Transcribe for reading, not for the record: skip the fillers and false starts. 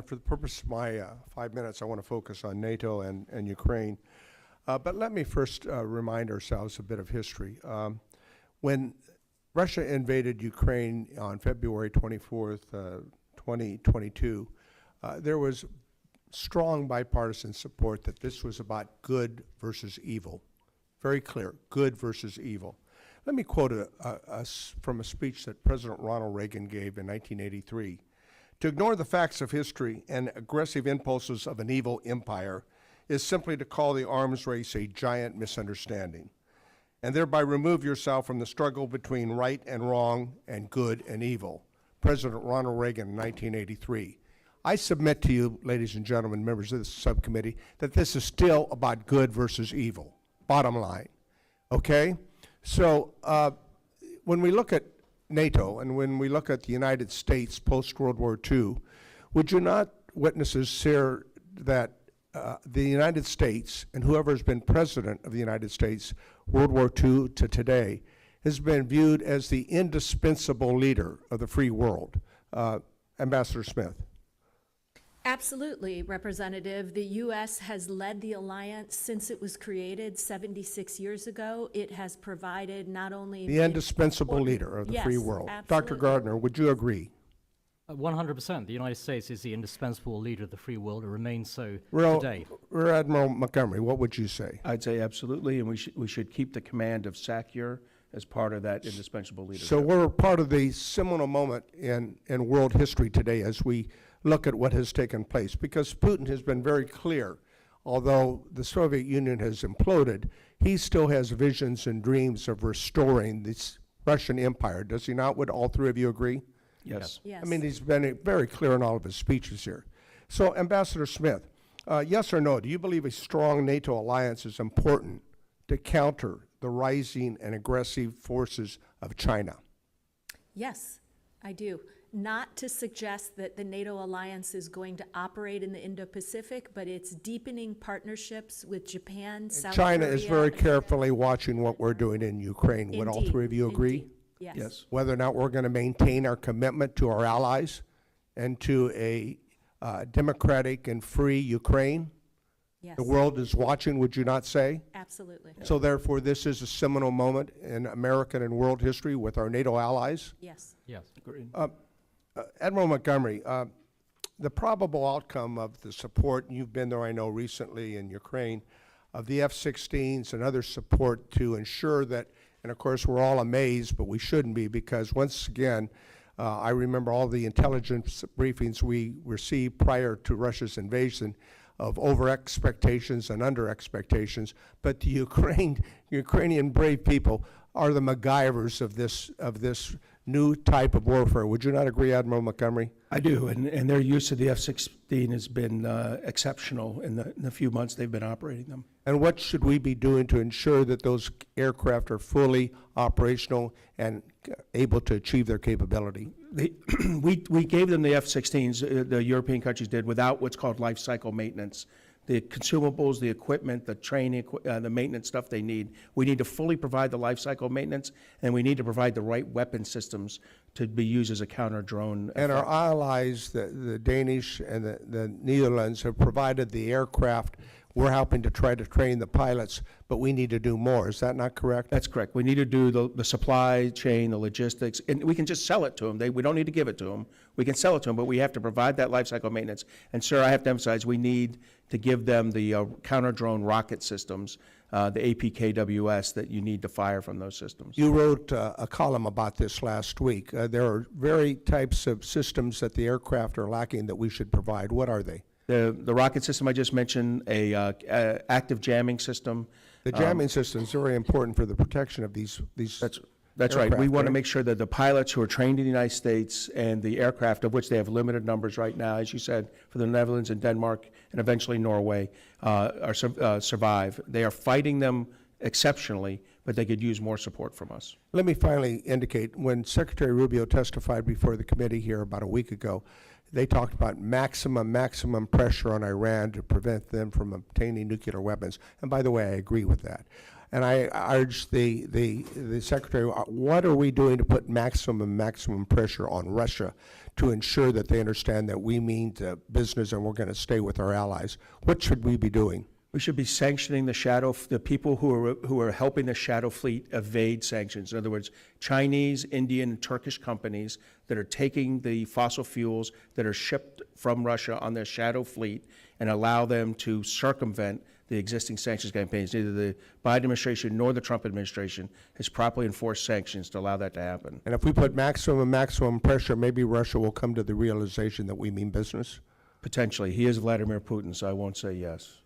For the purpose of my 5 minutes, I want to focus on NATO and Ukraine. But let me first remind ourselves a bit of history. When Russia invaded Ukraine on February 24th, 2022, there was strong bipartisan support that this was about good versus evil. Very clear, good versus evil. Let me quote from a speech that President Ronald Reagan gave in 1983. To ignore the facts of history and aggressive impulses of an evil empire is simply to call the arms race a giant misunderstanding, and thereby remove yourself from the struggle between right and wrong and good and evil. President Ronald Reagan in 1983. I submit to you, ladies and gentlemen, members of this subcommittee, that this is still about good versus evil, bottom line, okay? So when we look at NATO and when we look at the United States post-World War II, would you not, witnesses, share that the United States and whoever has been president of the United States, World War II to today, has been viewed as the indispensable leader of the free world? Ambassador Smith. Absolutely, Representative. The U.S. has led the alliance since it was created 76 years ago. It has provided not only the indispensable leader of the free world. Absolutely. Dr. Gardner, would you agree? 100%. The United States is the indispensable leader of the free world. It remains so today. Rear Admiral Montgomery, what would you say? I'd say absolutely, and we should keep the command of SACEUR as part of that indispensable leadership. So we're part of the seminal moment in world history today as we look at what has taken place, because Putin has been very clear. Although the Soviet Union has imploded, he still has visions and dreams of restoring this Russian empire. Does he not? Would all three of you agree? Yes. Yes. I mean, he's been very clear in all of his speeches here. So, Ambassador Smith, yes or no, do you believe a strong NATO alliance is important to counter the rising and aggressive forces of China? Yes, I do. Not to suggest that the NATO alliance is going to operate in the Indo-Pacific, but it's deepening partnerships with Japan, South China Korea. is very carefully watching what we're doing in Ukraine. Would all Indeed, three of you agree? indeed. Yes. Yes. Whether or not we're going to maintain our commitment to our allies and to a democratic and free Ukraine? Yes. The world is watching, would you not say? Absolutely. So therefore, this is a seminal moment in American and world history with our NATO allies? Yes. Yes. Agreed. Admiral Montgomery, the probable outcome of the support, and you've been there, I know, recently in Ukraine, of the F-16s and other support to ensure that, and of course we're all amazed, but we shouldn't be, because once again, I remember all the intelligence briefings we received prior to Russia's invasion of over expectations and under expectations, but the Ukrainian brave people are the MacGyvers of this new type of warfare. Would you not agree, Admiral Montgomery? I do, and their use of the F-16 has been exceptional in the few months they've been operating them. And what should we be doing to ensure that those aircraft are fully operational and able to achieve their capability? We gave them the F-16s, the European countries did, without what's called life cycle maintenance. The consumables, the equipment, the training, the maintenance stuff they need. We need to fully provide the life cycle maintenance, and we need to provide the right weapon systems to be used as a counter-drone. And our allies, the Danish and the Netherlands, have provided the aircraft. We're helping to try to train the pilots, but we need to do more. Is that not correct? That's correct. We need to do the supply chain, the logistics, and we can just sell it to them. We don't need to give it to them. We can sell it to them, but we have to provide that life cycle maintenance. And, sir, I have to emphasize, we need to give them the counter-drone rocket systems, the APKWS, that you need to fire from those systems. You wrote a column about this last week. There are very types of systems that the aircraft are lacking that we should provide. What are they? The rocket system I just mentioned, a active jamming system. The jamming system is very important for the protection of these That's right. We aircraft, want to right? make sure that the pilots who are trained in the United States and the aircraft, of which they have limited numbers right now, as you said, for the Netherlands and Denmark and eventually Norway, survive. They are fighting them exceptionally, but they could use more support from us. Let me finally indicate, when Secretary Rubio testified before the committee here about a week ago, they talked about maximum pressure on Iran to prevent them from obtaining nuclear weapons. And by the way, I agree with that. And I urge the Secretary, what are we doing to put maximum pressure on Russia to ensure that they understand that we mean business and we're going to stay with our allies? What should we be doing? We should be sanctioning the people who are helping the shadow fleet evade sanctions. In other words, Chinese, Indian, and Turkish companies that are taking the fossil fuels that are shipped from Russia on their shadow fleet and allow them to circumvent the existing sanctions campaigns. Neither the Biden administration nor the Trump administration has properly enforced sanctions to allow that to happen. And if we put maximum pressure, maybe Russia will come to the realization that we mean business? Potentially. He is Vladimir Putin, so I won't say yes.